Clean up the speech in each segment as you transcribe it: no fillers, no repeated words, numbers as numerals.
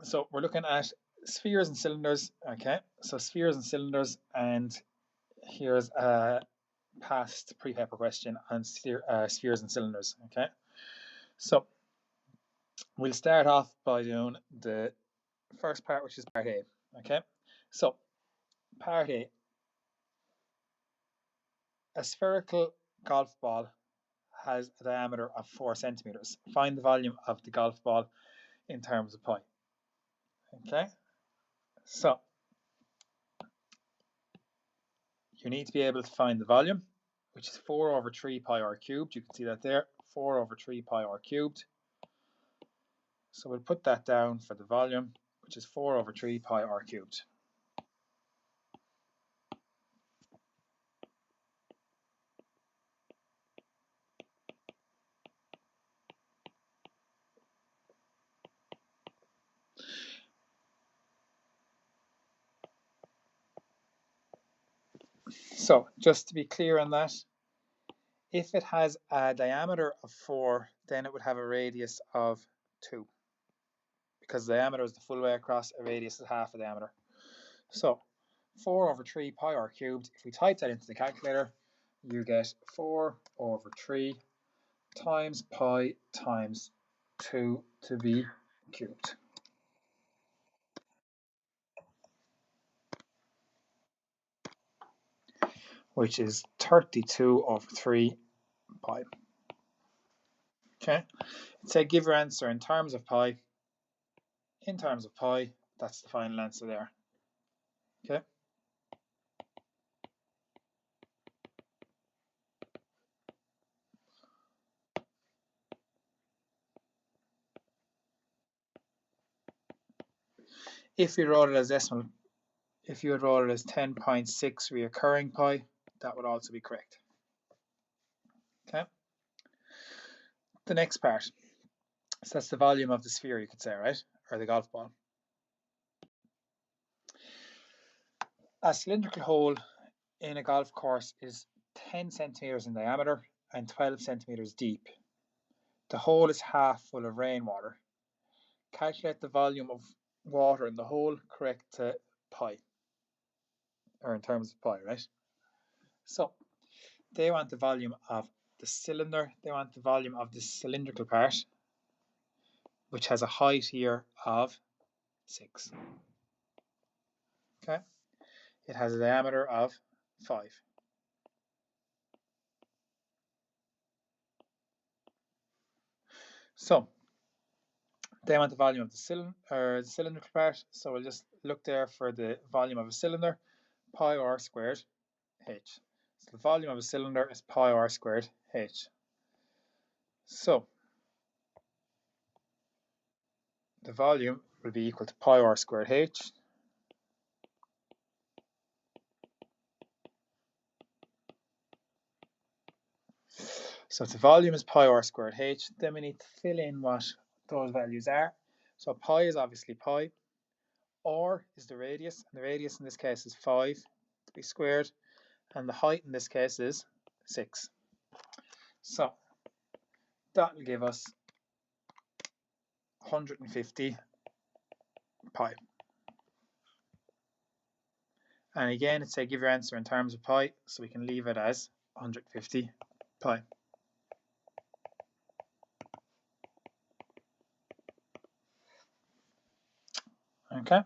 So we're looking at spheres and cylinders. Okay, so spheres and cylinders, and here's a past pre-paper question on spheres and cylinders. Okay, so we'll start off by doing the first part, which is part A. Okay, so part A, a spherical golf ball has a diameter of 4 centimeters. Find the volume of the golf ball in terms of pi. Okay, so you need to be able to find the volume, which is 4 over 3 pi r cubed. You can see that there, 4 over 3 pi r cubed. So we'll put that down for the volume, which is 4 over 3 pi r cubed. So just to be clear on that, if it has a diameter of 4, then it would have a radius of 2. Because the diameter is the full way across, a radius is half a diameter. So 4 over 3 pi r cubed, if we type that into the calculator, you get 4 over 3 times pi times 2 to be cubed. Which is 32 over 3 pi. Okay, so give your answer in terms of pi. In terms of pi, that's the final answer there. Okay. If you wrote it as decimal, if you had wrote it as 10.6 reoccurring pi, that would also be correct. Okay. The next part. So that's the volume of the sphere, you could say, right? Or the golf ball. A cylindrical hole in a golf course is 10 centimeters in diameter and 12 centimeters deep. The hole is half full of rainwater. Calculate the volume of water in the hole correct to pi, or in terms of pi, right? So they want the volume of the cylinder, they want the volume of the cylindrical part, which has a height here of 6. Okay, it has a diameter of 5. So they want the volume of the cylindrical part, so we'll just look there for the volume of a cylinder, pi r squared h. So the volume of a cylinder is pi r squared h. So the volume will be equal to pi r squared h. So if the volume is pi r squared h, then we need to fill in what those values are. So pi is obviously pi, r is the radius, and the radius in this case is 5 to be squared, and the height in this case is 6. So that will give us 150 pi. And again, it's say give your answer in terms of pi, so we can leave it as 150 pi. Okay.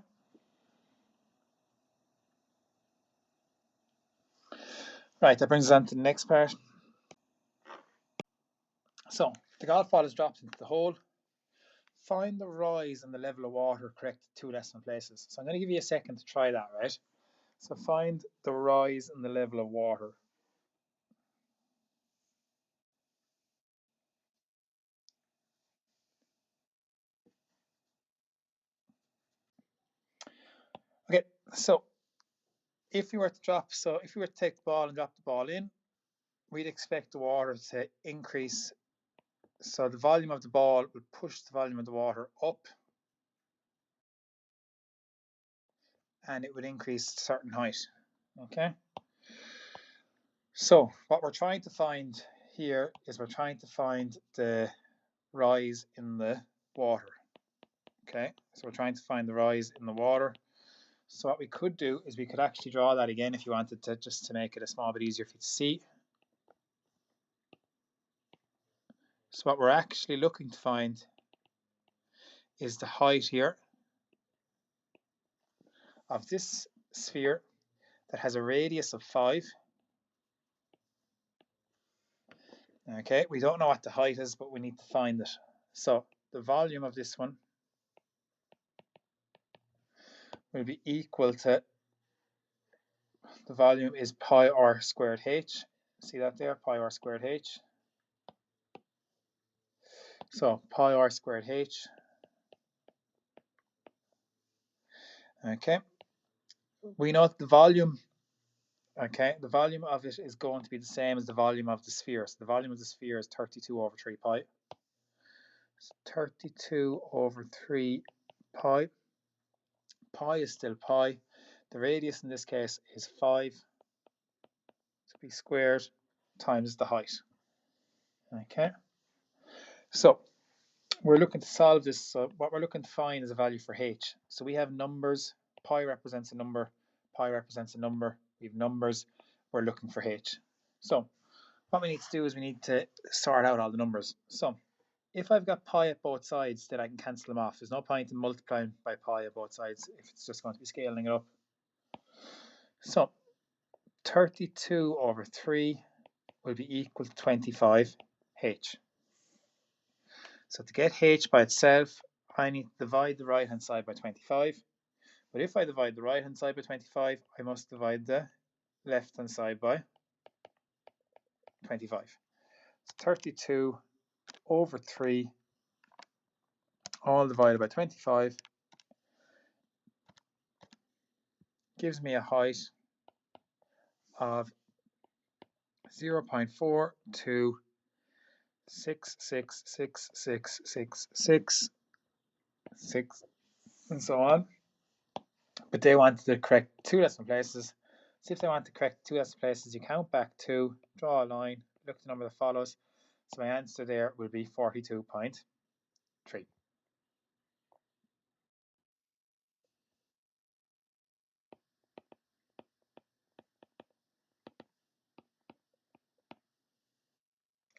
Right, that brings us on to the next part. So the golf ball is dropped into the hole. Find the rise and the level of water correct to 2 decimal places. So I'm going to give you a second to try that, right? So find the rise and the level of water. Okay, so if you were to take the ball and drop the ball in, we'd expect the water to increase. So the volume of the ball would push the volume of the water up, and it would increase to a certain height. Okay. So what we're trying to find here is we're trying to find the rise in the water. Okay, so we're trying to find the rise in the water. So what we could do is we could actually draw that again if you wanted to, just to make it a small bit easier for you to see. So what we're actually looking to find is the height here of this sphere that has a radius of 5. Okay, we don't know what the height is, but we need to find it. So the volume of this one will be equal to, the volume is pi r squared h. See that there, pi r squared h. So pi r squared h. Okay, we know that the volume, okay, the volume of it is going to be the same as the volume of the sphere. So the volume of the sphere is 32 over 3 pi. So 32 over 3 pi. Pi is still pi. The radius in this case is 5 to be squared times the height. Okay, so we're looking to solve this. So what we're looking to find is a value for h. So we have numbers. Pi represents a number. Pi represents a number. We have numbers. We're looking for h. So what we need to do is we need to sort out all the numbers. So if I've got pi at both sides, then I can cancel them off. There's no point in multiplying by pi at both sides if it's just going to be scaling it up. So 32 over 3 will be equal to 25 h. So to get h by itself, I need to divide the right hand side by 25. But if I divide the right hand side by 25, I must divide the left hand side by 25. So 32 over 3 all divided by 25 gives me a height of 0.4266666666 and so on. But they wanted to correct 2 decimal places. So if they want to correct 2 decimal places, you count back 2, draw a line, look at the number that follows. So my answer there will be 42.3.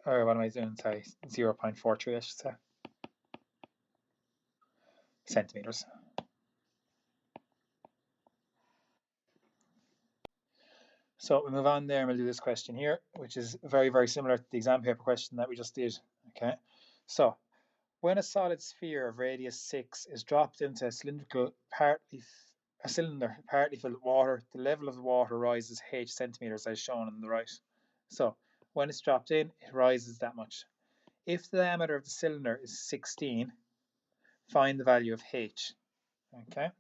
Or what am I doing? Sorry, 0.43, I should say. Centimeters. So we move on there and we'll do this question here, which is very, very similar to the exam paper question that we just did. Okay, so when a solid sphere of radius 6 is dropped into a cylinder partly filled with water, the level of the water rises h centimeters as shown on the right. So when it's dropped in, it rises that much. If the diameter of the cylinder is 16, find the value of h. Okay.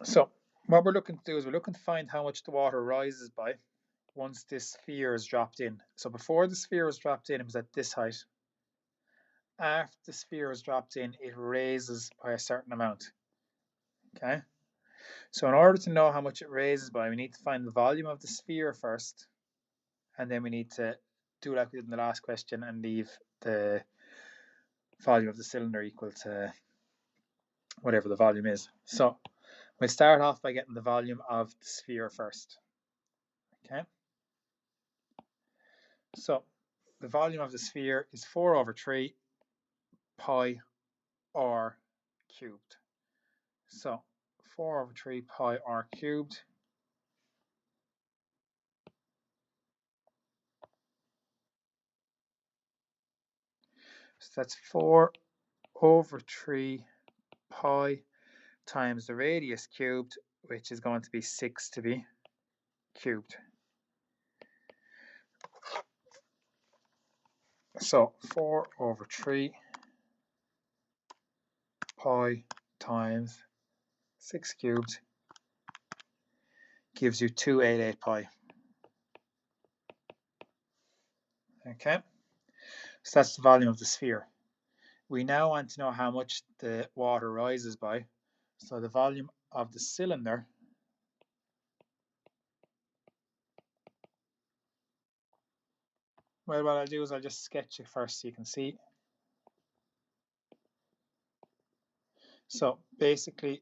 So what we're looking to do is we're looking to find how much the water rises by once this sphere is dropped in. So before the sphere was dropped in, it was at this height. After the sphere is dropped in, it raises by a certain amount. Okay. So in order to know how much it raises by, we need to find the volume of the sphere first, and then we need to do like we did in the last question and leave the volume of the cylinder equal to whatever the volume is. So we start off by getting the volume of the sphere first. Okay. So the volume of the sphere is 4 over 3 pi r cubed. So 4 over 3 pi r cubed so that's 4 over 3 pi times the radius cubed, which is going to be 6 to be cubed. So 4 over 3 pi times 6 cubed gives you 288 pi. Okay, so that's the volume of the sphere. We now want to know how much the water rises by. So the volume of the cylinder well, what I'll do is I'll just sketch it first so you can see. So basically,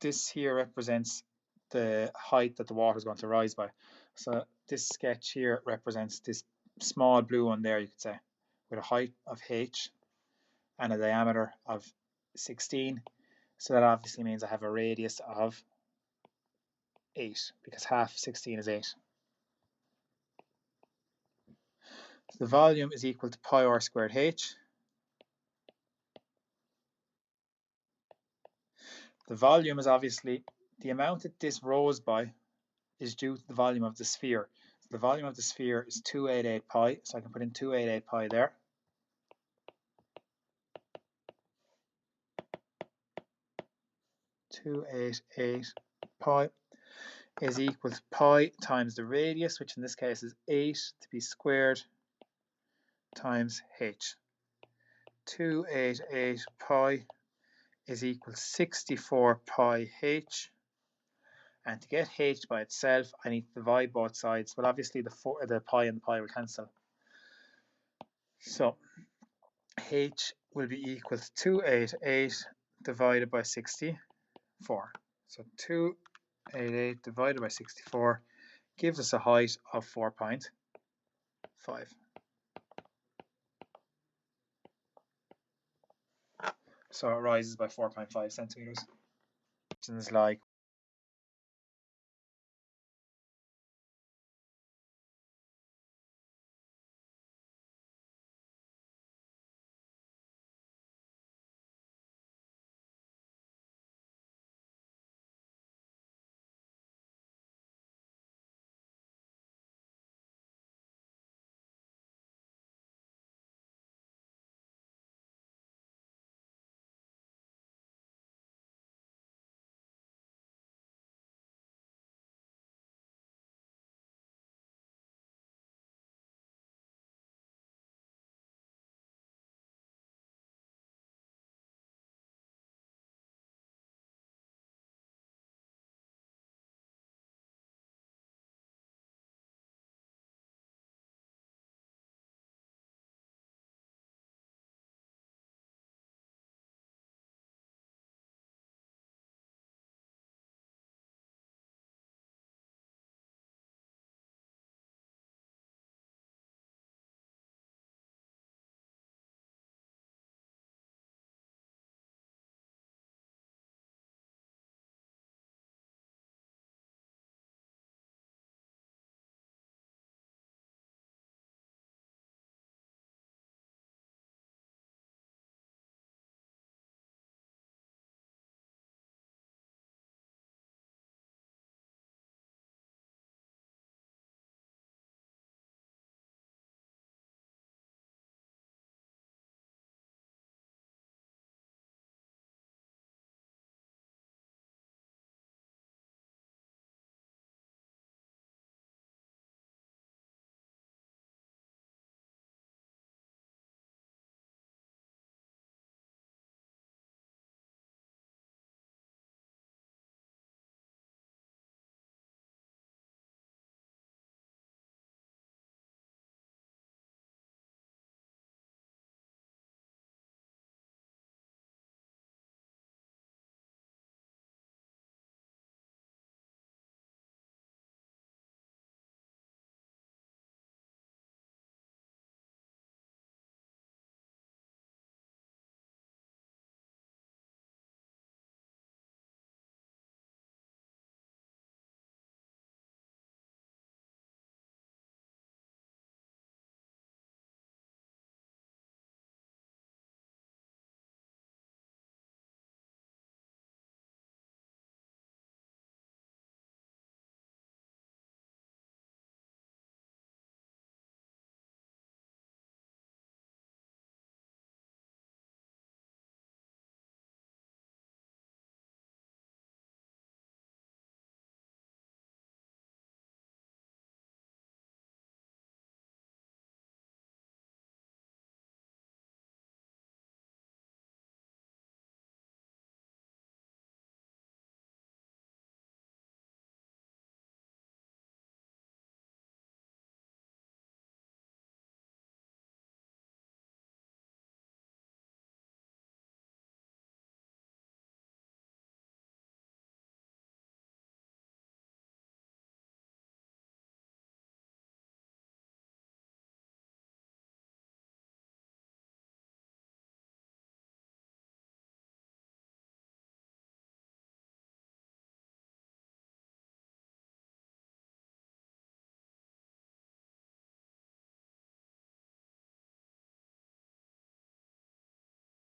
this here represents the height that the water is going to rise by. So this sketch here represents this small blue one there, you could say, with a height of h and a diameter of 16. So that obviously means I have a radius of 8, because half 16 is 8. So the volume is equal to pi r squared h. The volume is obviously the amount that this rose by is due to the volume of the sphere. So the volume of the sphere is 288 pi, so I can put in 288 pi there. Pi is equal to pi times the radius, which in this case is 8 to be squared, times h. 288 pi is equal to 64 pi h. And to get h by itself, I need to divide both sides. Well, obviously the pi and the pi will cancel. So h will be equal to 288 divided by 64. So 288 divided by 64 gives us a height of 4.5. So it rises by 4.5 centimeters. Questions like,